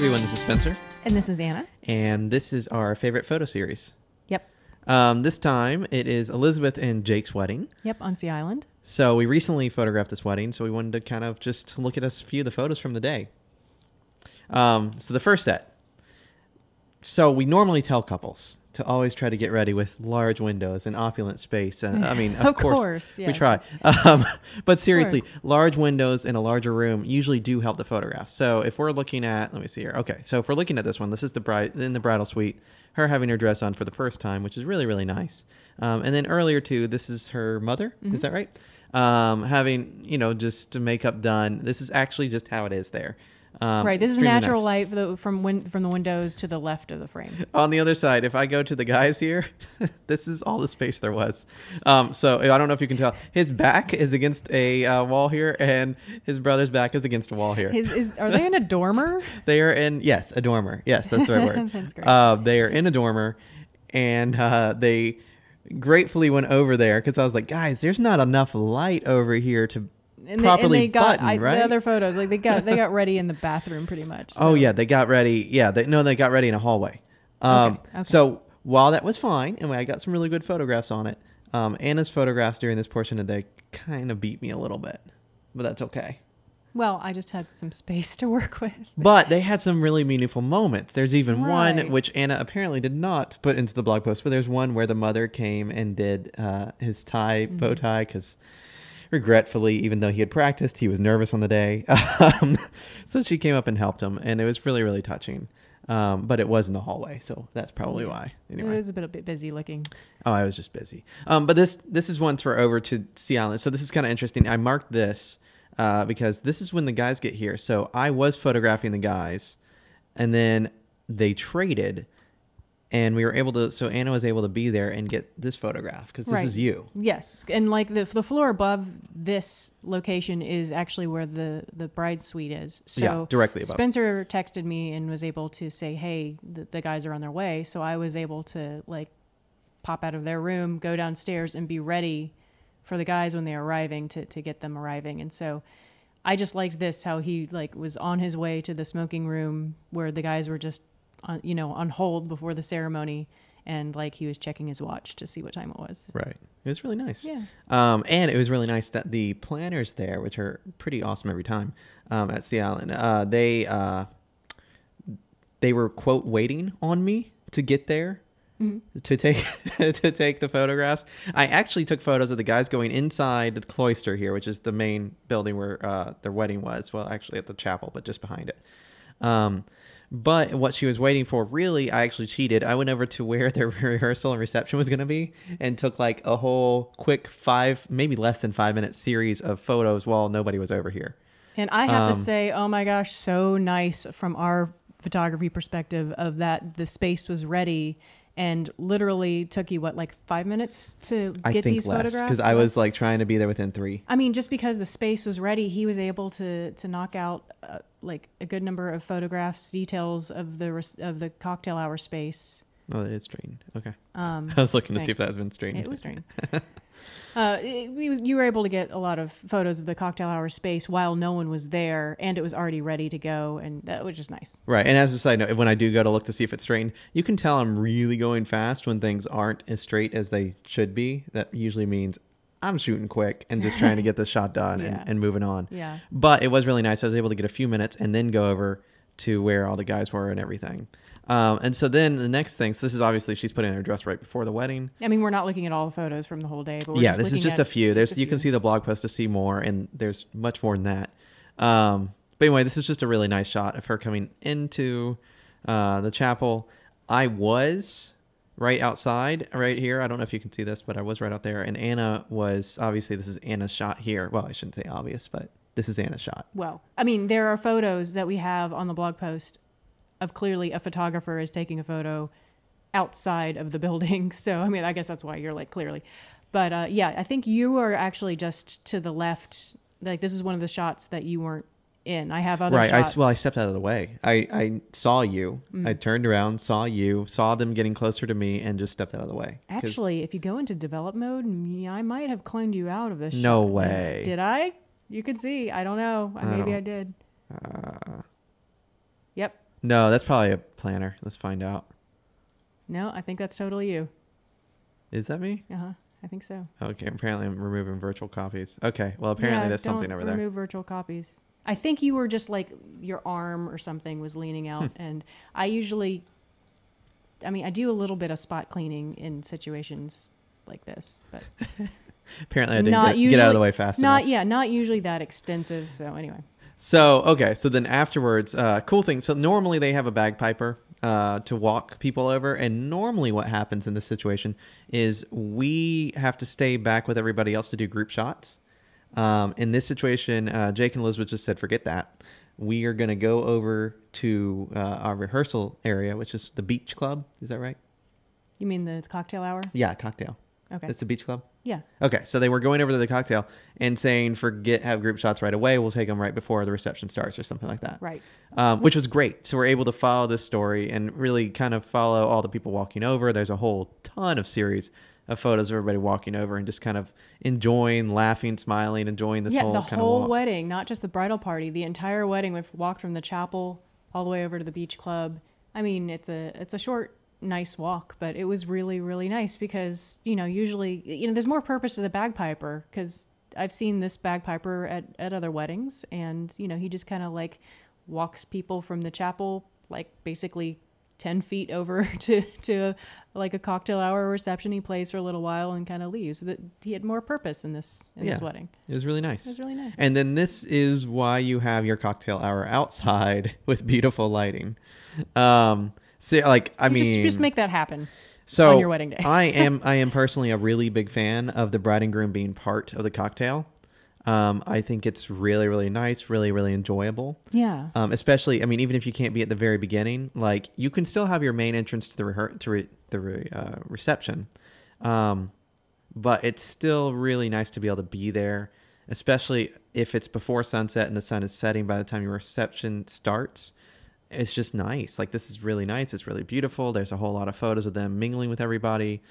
everyone, this is Spencer. And this is Anna. And this is our favorite photo series. Yep. This time it is Elizabeth and Jake's wedding. Yep, on Sea Island. So we recently photographed this wedding, so we wanted to kind of just look at a few of the photos from the day. So the first set. So we normally tell couples to always try to get ready with large windows and opulent space. I mean, of course yes. we try. But seriously, large windows in a larger room usually do help the photograph. So if we're looking at, let me see here. Okay, so if we're looking at this one, this is the bride in the bridal suite, her having her dress on for the first time, which is really, really nice. And then earlier too, this is her mother. Mm-hmm. Is that right? Having, just makeup done. This is actually just how it is there. Right. This is natural light from the windows to the left of the frame. On the other side, if I go to the guys here, this is all the space there was. So I don't know if you can tell. His back is against a wall here, and his brother's back is against a wall here. Are they in a dormer? They are in, yes, a dormer. Yes, that's the right word. That's great. They are in a dormer, and they gratefully went over there because I was like, guys, there's not enough light over here to properly button, right? The other photos, like they got ready in the bathroom pretty much. So. Oh yeah, they got ready. Yeah, they got ready in a hallway. Okay. So while that was fine, and I got some really good photographs on it, Anna's photographs during this portion of the day kind of beat me a little bit, but that's okay. Well, I just had some space to work with. But they had some really meaningful moments. There's even one Right. which Anna apparently did not put into the blog post, but there's one where the mother came and did his tie, bow tie, because regretfully, even though he had practiced, he was nervous on the day. So she came up and helped him, and it was really, really touching. But it was in the hallway, so that's probably why. Anyway. It was a bit busy looking. Oh, I was just busy. But this is once we're over to Sea Island. So this is kind of interesting. I marked this because this is when the guys get here. So I was photographing the guys, and then they traded. And we were able to, so Anna was able to be there and get this photograph because this is you. Yes. And like the floor above this location is actually where the bride's suite is. So yeah, directly above. Spencer texted me and was able to say, hey, the guys are on their way. So I was able to like pop out of their room, go downstairs and be ready for the guys when they're arriving to get them arriving. And so I just liked this, how he like was on his way to the smoking room where the guys were just on hold before the ceremony, and like he was checking his watch to see what time it was. Right. It was really nice. Yeah. And it was really nice that the planners there, which are pretty awesome every time, at Sea Island, they were, quote, waiting on me to get there to take to take the photographs. I actually took photos of the guys going inside the cloister here, which is the main building where their wedding was. Well, actually at the chapel, but just behind it. But what she was waiting for, really, I actually cheated. I went over to where their rehearsal and reception was going to be and took like a whole quick 5, maybe less than 5 minute series of photos while nobody was over here. And I have to say, oh my gosh, so nice from our photography perspective of that the space was ready and literally took you, what, like 5 minutes to get these photographs? Because I was like trying to be there within 3. I mean, just because the space was ready, he was able to knock out like a good number of photographs, details of the cocktail hour space. Oh, it is straightened. Okay. I was looking to see if that has been straightened. It was straightened. You were able to get a lot of photos of the cocktail hour space while no one was there, and it was already ready to go, and that was just nice. Right. And as a side note, when I do go to look to see if it's straightened, you can tell I'm really going fast when things aren't as straight as they should be. That usually means I'm shooting quick and just trying to get the shot done and moving on. Yeah. But it was really nice. I was able to get a few minutes and then go over to where all the guys were and everything. And so then the next thing, so this is obviously she's putting her dress right before the wedding. I mean, we're not looking at all the photos from the whole day, but we're yeah, this is just a few. You can see the blog post to see more, and there's much more than that. But anyway, this is just a really nice shot of her coming into the chapel. I was right outside, right here. I don't know if you can see this, but I was right out there. And Anna was, obviously, this is Anna's shot here. Well, I shouldn't say obvious, but this is Anna's shot. Well, I mean, there are photos that we have on the blog post of clearly a photographer is taking a photo outside of the building. So, I mean, I guess that's why you're like clearly. But yeah, I think you are actually just to the left. Like this is one of the shots that you weren't in. I have other shots. I stepped out of the way. I saw you. I turned around, saw you, saw them getting closer to me, and just stepped out of the way. Actually, if you go into develop mode, I might have cloned you out of this shot. No way. Did I? You can see. I don't know. Maybe I did. Yep. No, that's probably a planner. Let's find out. No, I think that's totally you. Is that me? Uh-huh. I think so. Okay, apparently I'm removing virtual copies. Okay, well apparently there's something over there. Remove virtual copies. I think you were just like your arm or something was leaning out, and I usually, I mean, I do a little bit of spot cleaning in situations like this, but Apparently I didn't get out of the way fast enough. not usually that extensive. So anyway. So, okay. So then afterwards, cool thing. So normally they have a bagpiper to walk people over. And normally what happens in this situation is we have to stay back with everybody else to do group shots. In this situation, Jake and Elizabeth just said, forget that. We are going to go over to our rehearsal area, which is the Beach Club. Is that right? You mean the cocktail hour? Yeah, cocktail. Okay. That's the Beach Club? Yeah. Okay, so they were going over to the cocktail and saying, forget have group shots right away. We'll take them right before the reception starts or something like that. Right. Which was great. So we're able to follow this story and really kind of follow all the people walking over. There's a whole ton of series of photos of everybody walking over and just kind of enjoying, laughing, smiling, enjoying this whole kind of walk. Yeah, the whole wedding, not just the bridal party. The entire wedding. We've walked from the chapel all the way over to the beach club. I mean, it's a short, nice walk, but it was really, really nice because, usually, there's more purpose to the bagpiper because I've seen this bagpiper at other weddings and, he just kind of like walks people from the chapel, like basically 10 feet over to like a cocktail hour reception. He plays for a little while and kind of leaves. So that he had more purpose in this wedding. It was really nice. It was really nice. And then this is why you have your cocktail hour outside with beautiful lighting. So, like, I mean, just make that happen. So on your wedding day. I am personally a really big fan of the bride and groom being part of the cocktail. I think it's really, really nice, really, really enjoyable. Yeah. Especially, I mean, even if you can't be at the very beginning, like you can still have your main entrance to the reception. But it's still really nice to be able to be there, especially if it's before sunset and the sun is setting by the time your reception starts. It's just nice. Like, this is really nice. It's really beautiful. There's a whole lot of photos of them mingling with everybody,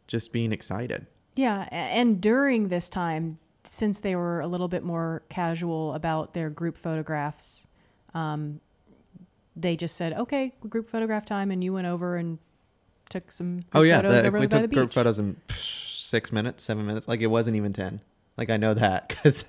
just being excited. Yeah. And during this time, since they were a little bit more casual about their group photographs, they just said, okay, group photograph time. And you went over and took some photos over we by took the beach. Group photos in 6 minutes, 7 minutes. Like, it wasn't even 10. Like, I know that because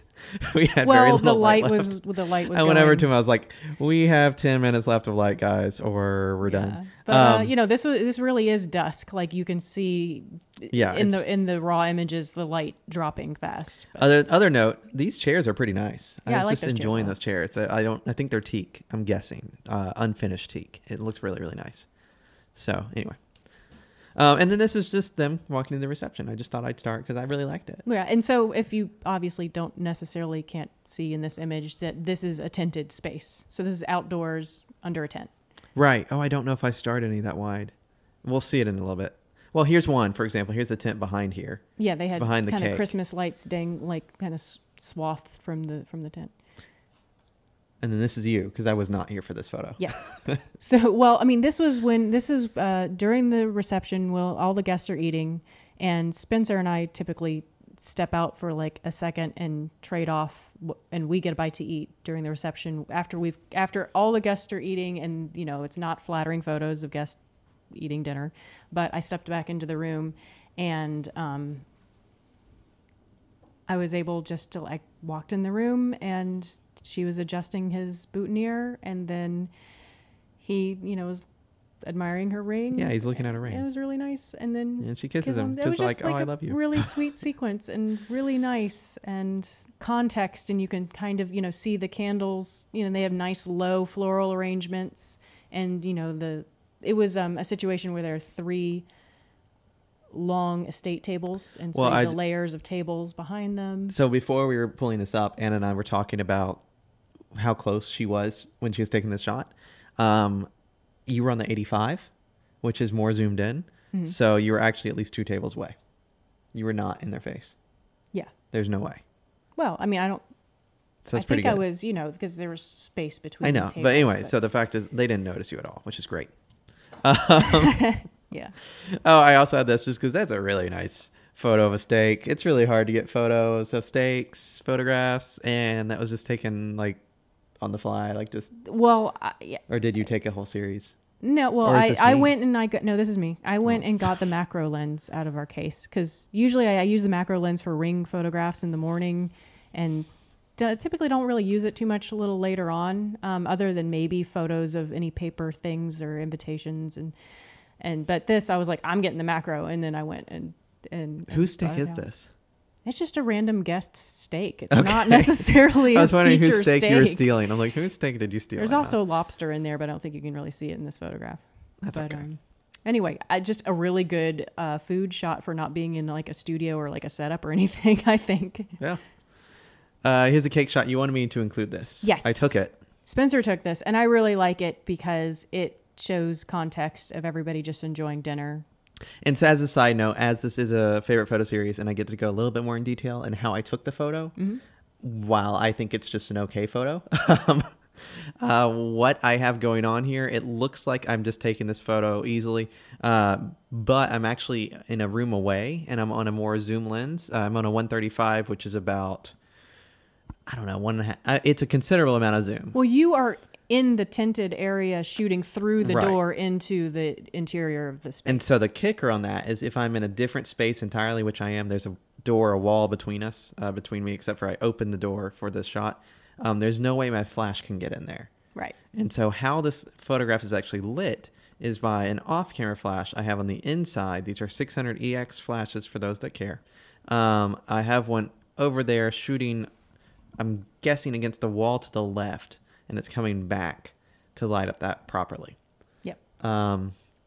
we had very little light left. The light was I went over to him. I was like, we have 10 minutes left of light, guys, or we're done. But this really is dusk. Like, you can see in the raw images the light dropping fast. Other note, these chairs are pretty nice. Yeah, I was just enjoying those chairs. I think they're teak. I'm guessing unfinished teak. It looks really, really nice. So anyway. And then this is just them walking to the reception. I just thought I'd start because I really liked it. Yeah, and so if you obviously can't see in this image that this is a tented space. So this is outdoors under a tent. Right. Oh, I don't know if I start any that wide. We'll see it in a little bit. Well, here's one, for example. Here's the tent behind here. Yeah, they had behind the kind of cake. Christmas lights kind of swathed from the tent. And then this is you, because I was not here for this photo. Yes. So, well, I mean, this is during the reception. Well, all the guests are eating, and Spencer and I typically step out for like a second and trade off, and we get a bite to eat during the reception after all the guests are eating, and it's not flattering photos of guests eating dinner. But I stepped back into the room, and I was able just to walked in the room and she was adjusting his boutonniere, and then he, was admiring her ring. Yeah, he's looking at her ring. It was really nice. And then and she kisses him. It was just like, oh, I love you. Really sweet sequence and really nice and context. And you can kind of, see the candles, they have nice low floral arrangements. And, it was a situation where there are 3 long estate tables and so the layers of tables behind them. So before we were pulling this up, Anna and I were talking about how close she was when she was taking this shot. You were on the 85, which is more zoomed in. Mm-hmm. So you were actually at least 2 tables away. You were not in their face. Yeah. There's no way. Well, I mean, I don't. So that's I pretty think good. I was, because there was space between. I know, the tables, but anyway, so the fact is they didn't notice you at all, which is great. Yeah. Oh, I also had this just because that's a really nice photo of a steak. It's really hard to get photos of steaks, photographs, and that was just taken like on the fly, like just, Well, yeah. or did you take a whole series? No, well, Or is this I me? went and I got, no, this is me. I went and got the macro lens out of our case because usually I use the macro lens for ring photographs in the morning and typically don't really use it too much a little later on, other than maybe photos of any paper things or invitations. But this, I was like, I'm getting the macro. And then I went and Whose steak brought it is out. this? It's just a random guest steak. It's Okay. not necessarily I was a wondering feature whose steak you were stealing. I'm like, whose steak did you steal? There's right also lobster in there, but I don't think you can really see it in this photograph. That's but, okay. Anyway, just a really good food shot for not being in like a studio or like a setup or anything, I think. Yeah. Here's a cake shot. You wanted me to include this. Yes. I took it. Spencer took this, and I really like it because it shows context of everybody just enjoying dinner. And so as a side note, as this is a favorite photo series and I get to go a little bit more in detail in how I took the photo, while I think it's just an okay photo, what I have going on here, it looks like I'm just taking this photo easily, but I'm actually in a room away and I'm on a more zoom lens. I'm on a 135, which is about, I don't know, 1.5. It's a considerable amount of zoom. Well, you are in the tinted area shooting through the Right. door into the interior of the space. And so the kicker on that is if I'm in a different space entirely, which I am, there's a door, a wall between us, between me, except for I opened the door for this shot. There's no way my flash can get in there. Right. And so how this photograph is actually lit is by an off-camera flash I have on the inside. These are 600EX flashes for those that care. I have one over there shooting, I'm guessing, against the wall to the left, and it's coming back to light up that properly. Yep.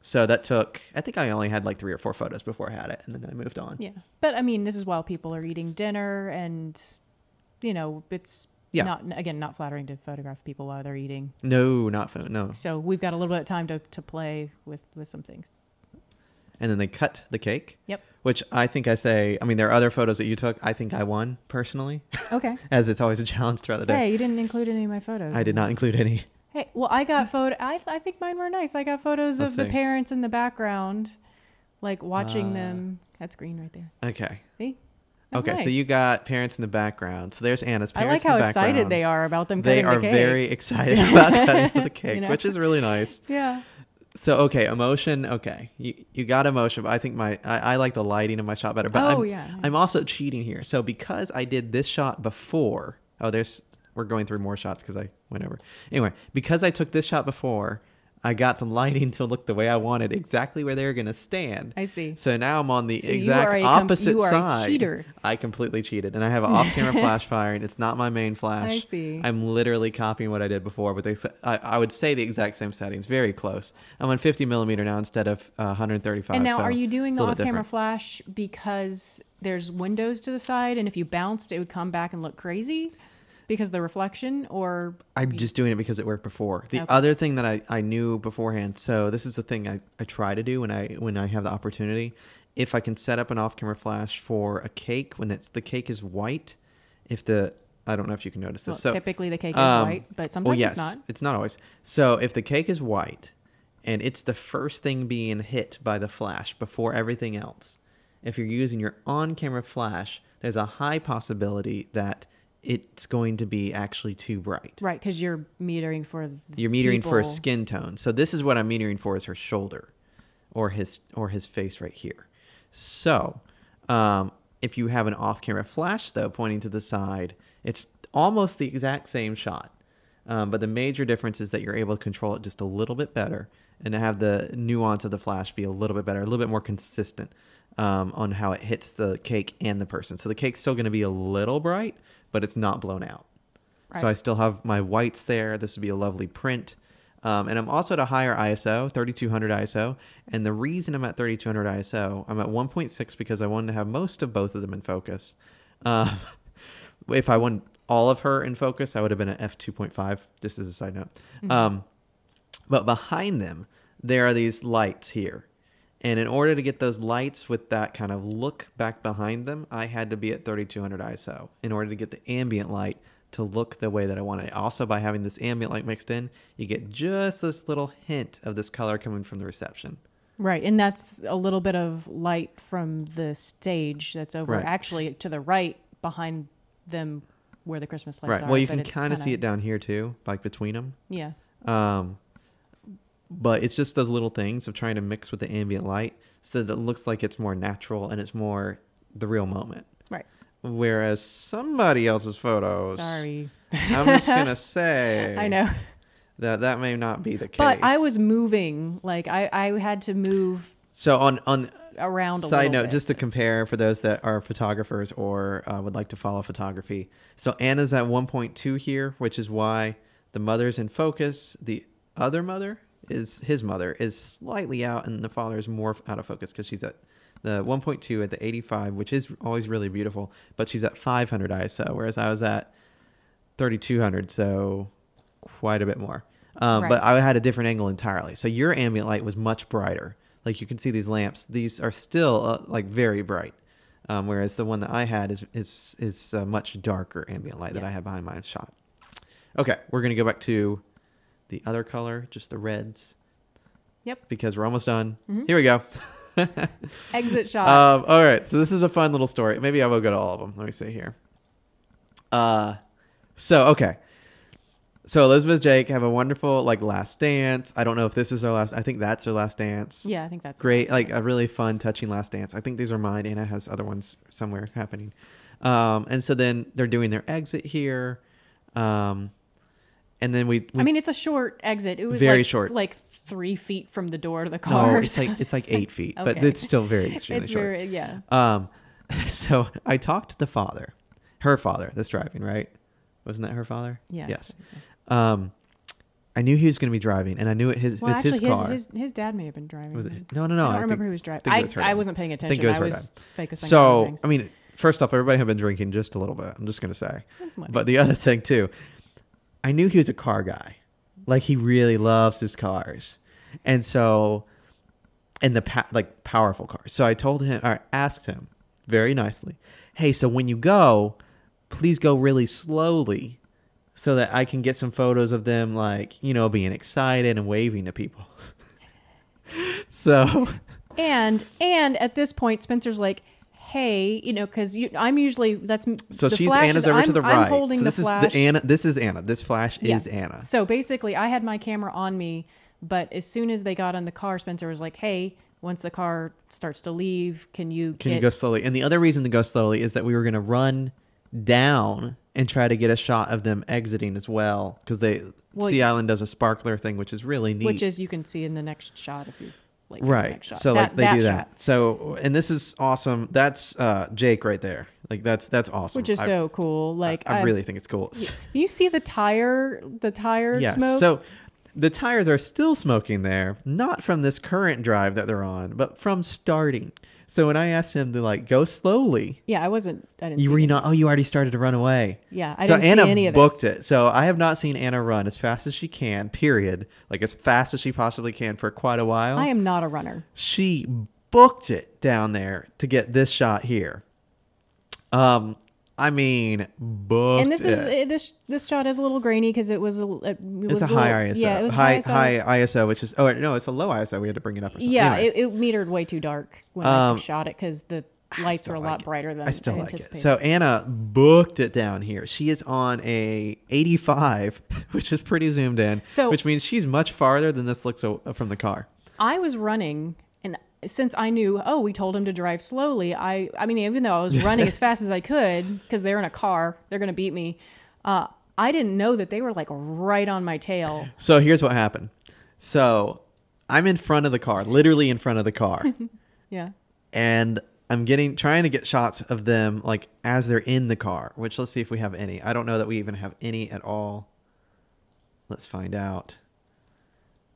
So that took, I think I only had like 3 or 4 photos before I had it, and then I moved on. Yeah. But I mean, this is while people are eating dinner and, you know, it's not flattering to photograph people while they're eating. No, not phone, no. So we've got a little bit of time to play with some things. And then they cut the cake. Yep. Which I think there are other photos that you took. I think I won personally, Okay. as it's always a challenge throughout the day. Hey, you didn't include any of my photos. I did not include any. Hey, well, I got I think mine were nice. I got photos Let's of the see. parents in the background, like watching them. That's green right there. Okay. See? That's Okay, so you nice. got parents in the background. So there's Anna's I parents like how in the excited background. they are about them They cutting are the cake. very excited about cutting the cake, You know? which is really nice. Yeah. So, okay, emotion. Okay, you got emotion, but I think I like the lighting of my shot better. But I'm also cheating here. So because I did this shot before, we're going through more shots because I went over. Anyway, because I took this shot before, I got the lighting to look the way I wanted, exactly where they were going to stand. I see. So now I'm on the So you exact are opposite you are side. a cheater. I completely cheated, and I have an off-camera flash firing. It's not my main flash. I see. I'm literally copying what I did before, but I would say the exact same settings, very close. I'm on 50 millimeter now instead of 135. And now, so are you doing it's the a little bit off-camera different. flash because there's windows to the side, and if you bounced, it would come back and look crazy because of the reflection, or I'm just doing it because it worked before. The Okay. other thing that I knew beforehand, so this is the thing I try to do when I have the opportunity. If I can set up an off-camera flash for a cake when the cake is white, I don't know if you can notice this. well, So typically the cake is white, but sometimes well, yes, it's not. It's not always. So if the cake is white and it's the first thing being hit by the flash before everything else, if you're using your on-camera flash, there's a high possibility that it's going to be actually too bright. Right, because you're metering for You're metering for a people. skin tone. So this is what I'm metering for, is her shoulder or his face right here. So if you have an off-camera flash, though, pointing to the side, it's almost the exact same shot. But the major difference is that you're able to control it just a little bit better and to have the nuance of the flash be a little bit better, a little bit more consistent on how it hits the cake and the person. So the cake's still going to be a little bright, but it's not blown out. Right. So I still have my whites there. This would be a lovely print. And I'm also at a higher ISO, 3200 ISO. And the reason I'm at 3200 ISO, I'm at 1.6 because I wanted to have most of both of them in focus. If I want all of her in focus, I would have been at f2.5, just as a side note. Mm-hmm. But behind them, there are these lights here. And in order to get those lights with that kind of look back behind them, I had to be at 3200 ISO in order to get the ambient light to look the way that I wanted it. Also, by having this ambient light mixed in, you get just this little hint of this color coming from the reception. Right, and that's a little bit of light from the stage that's over Right. actually to the right behind them where the Christmas lights Right. are. Well, you but can it's kind of see kinda- it down here too, like between them. Yeah. But it's just those little things of trying to mix with the ambient light so that it looks like it's more natural and it's more the real moment. Right. Whereas somebody else's photos, Sorry. I'm just gonna say, I know. that may not be the case. But I was moving. Like I had to move so on around a side little note, bit. just to compare for those that are photographers or would like to follow photography. So Anna's at 1.2 here, which is why the mother's in focus. The other mother his mother is slightly out, and the father is more out of focus because she's at the 1.2 at the 85, which is always really beautiful, but she's at 500 ISO, whereas I was at 3200, so quite a bit more. Right. But I had a different angle entirely. So your ambient light was much brighter. Like you can see these lamps; these are still like very bright, whereas the one that I had is a much darker ambient light that I have behind my shot. Okay, we're gonna go back to the other color, just the reds. Yep. Because we're almost done. Mm-hmm. Here we go. Exit shot. All right, so this is a fun little story. Maybe I will go to all of them. Let me see here. Okay. So Elizabeth Jake have a wonderful like last dance. I don't know if this is their last. I think that's their last dance. Yeah, I think that's Great, nice. like a really fun, touching last dance. I think these are mine. Anna has other ones somewhere happening. And so then they're doing their exit here. And then we I mean, it's a short exit. It was Very like, short. like 3 feet from the door to the car. no, it's like 8 feet, but Okay. it's still very extremely It's short. very, yeah. So I talked to the father, her father that's driving, right? Wasn't that her father? Yes. Yes. I knew he was going to be driving, and I knew his Well, it's actually, his car. his dad may have been driving. Was then. it? No. I don't remember think- who was driving. think it was her I dad. wasn't paying think attention. it was I her was dad. focusing on So, other things. I mean, first off, everybody had been drinking just a little bit. I'm just going to say. That's what- But the other thing, too, I knew he was a car guy. Like, he really loves his cars. And so, and the powerful cars. So I told him, or asked him very nicely, hey, so when you go, please go really slowly so that I can get some photos of them, like, you know, being excited and waving to people. So, And at this point, Spencer's like, hey, you know, because I'm usually so the she's flash Anna's is- over to I'm- the right. I'm holding so the this flash. is the Anna. This is Anna. This flash Yeah. is Anna. So basically, I had my camera on me, but as soon as they got in the car, Spencer was like, hey, once the car starts to leave, can you go slowly? And the other reason to go slowly is that we were going to run down and try to get a shot of them exiting as well, because Sea Island does a sparkler thing, which is really neat. which is you can see in the next shot if you like the right. next shot. So like they do that. shot, So and this is awesome. That's Jake right there. Like that's awesome. which is so cool. Like I really think it's cool. you see the tire Yes. smoke. So the tires are still smoking there, not from this current drive that they're on, but from starting. So when I asked him to like go slowly, yeah, I didn't. you see were it. not. Oh, you already started to run away. Yeah, I So didn't Anna see any of booked this. it. So I have not seen Anna run as fast as she can. Period. Like as fast as she possibly can for quite a while. I am not a runner. She booked it down there to get this shot here. I mean, booked And this it. is this shot is a little grainy because it was It's a high ISO. Yeah, it was high ISO. ISO, which is no, it's a low ISO. We had to bring it up or something. Yeah, Anyway, it metered way too dark when I shot it because the lights still were a like lot it. brighter than I still like it. anticipated. So Anna booked it down here. She is on a 85, which is pretty zoomed in. So- which means she's much farther than this looks from the car. I was running, and since I knew, we told him to drive slowly. I mean, even though I was running as fast as I could because they're in a car, they're gonna beat me. I didn't know that they were like right on my tail. So here's what happened. So I'm in front of the car, literally in front of the car, Yeah. and I'm trying to get shots of them like as they're in the car. Which let's see if we have any. I don't know that we even have any at all. Let's find out.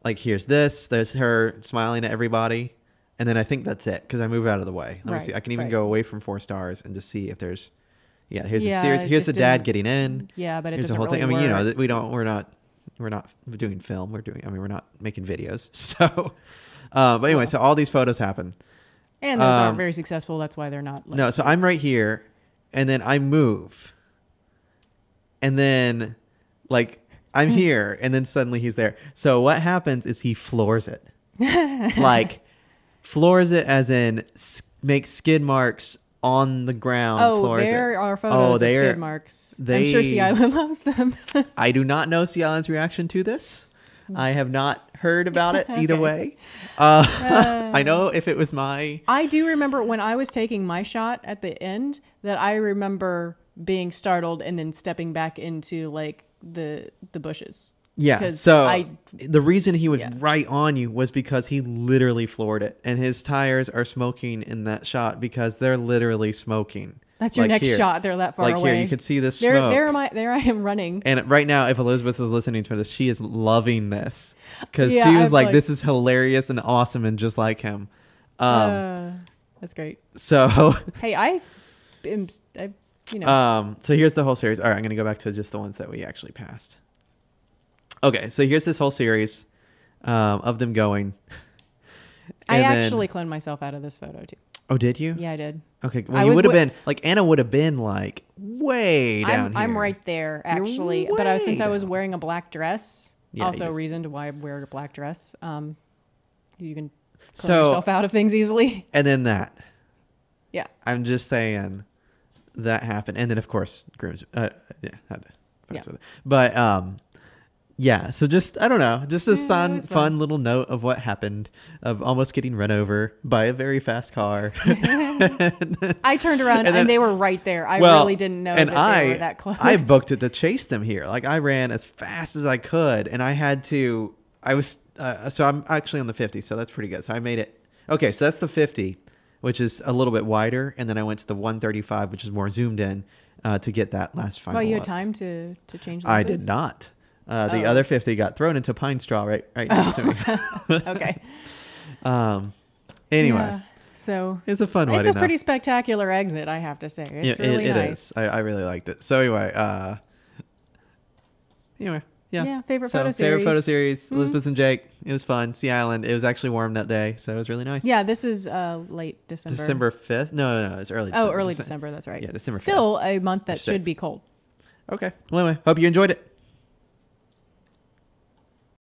Like here's this. There's her smiling at everybody. And then I think that's it because I move out of the way. Let me Right, see. I can even right. go away from 4 stars and just see if there's. Yeah, here's Yeah, the series. it Here's the just dad didn't- getting in. Yeah, but it Here's the doesn't whole really thing. I mean, you know, work. we're not doing film. We're not making videos. So, but anyway, so all these photos happen. And those aren't very successful. That's why they're not. Like, No, so I'm right here, and then I move, and then like I'm here, and then suddenly he's there. So what happens is he floors it, like floors it as in makes skid marks on the ground. Oh, floors there are photos of skid marks. I'm sure Sea Island loves them. I do not know Sea Island's reaction to this. I have not heard about it either way. I know if it was I do remember when I was taking my shot at the end that I remember being startled and then stepping back into like the bushes. Yeah. So the reason he was right on you was because he literally floored it, and his tires are smoking in that shot because they're literally smoking. That's your next shot. They're that far away. Here, you can see this smoke. There I am running. And right now, if Elizabeth is listening to this, she is loving this because she was like, "This is hilarious and awesome, and just like him." That's great. So hey, you know. So here's the whole series. All right, I'm gonna go back to just the ones that we actually passed. Okay, so here's this whole series of them going. I actually cloned myself out of this photo too. Oh, did you? Yeah, I did. Okay, well, you would have been like Anna would have been like way down here. I'm right there actually, but since I was wearing a black dress, also a reason to why I wear a black dress. You can clone yourself out of things easily. And then that. Yeah. I'm just saying that happened, and then of course Grooms. Had to with it. But yeah, so just I don't know, just a fun little note of what happened, of almost getting run over by a very fast car. I turned around and they were right there. I really didn't know that they were that close. I booked it to chase them here. Like I ran as fast as I could, and I had to. I was so I'm actually on the 50, so that's pretty good. So I made it. Okay, so that's the 50, which is a little bit wider, and then I went to the 135, which is more zoomed in, to get that last final. Well, you had look. time to change. I did not. The other 50 got thrown into pine straw right next to me. Okay. Anyway. Yeah, so it's a fun wedding. It's a pretty spectacular exit, I have to say. It's really nice. It is. I really liked it. So anyway, yeah. Yeah, favorite photo series. Favorite photo series. Mm-hmm. Elizabeth and Jake. It was fun. Sea Island. It was actually warm that day, so it was really nice. Yeah, this is late December. December 5th? No, it's early December. Oh, early December. That's right. Yeah, December 5th. Still a month that should be cold. Okay. Well, anyway, hope you enjoyed it.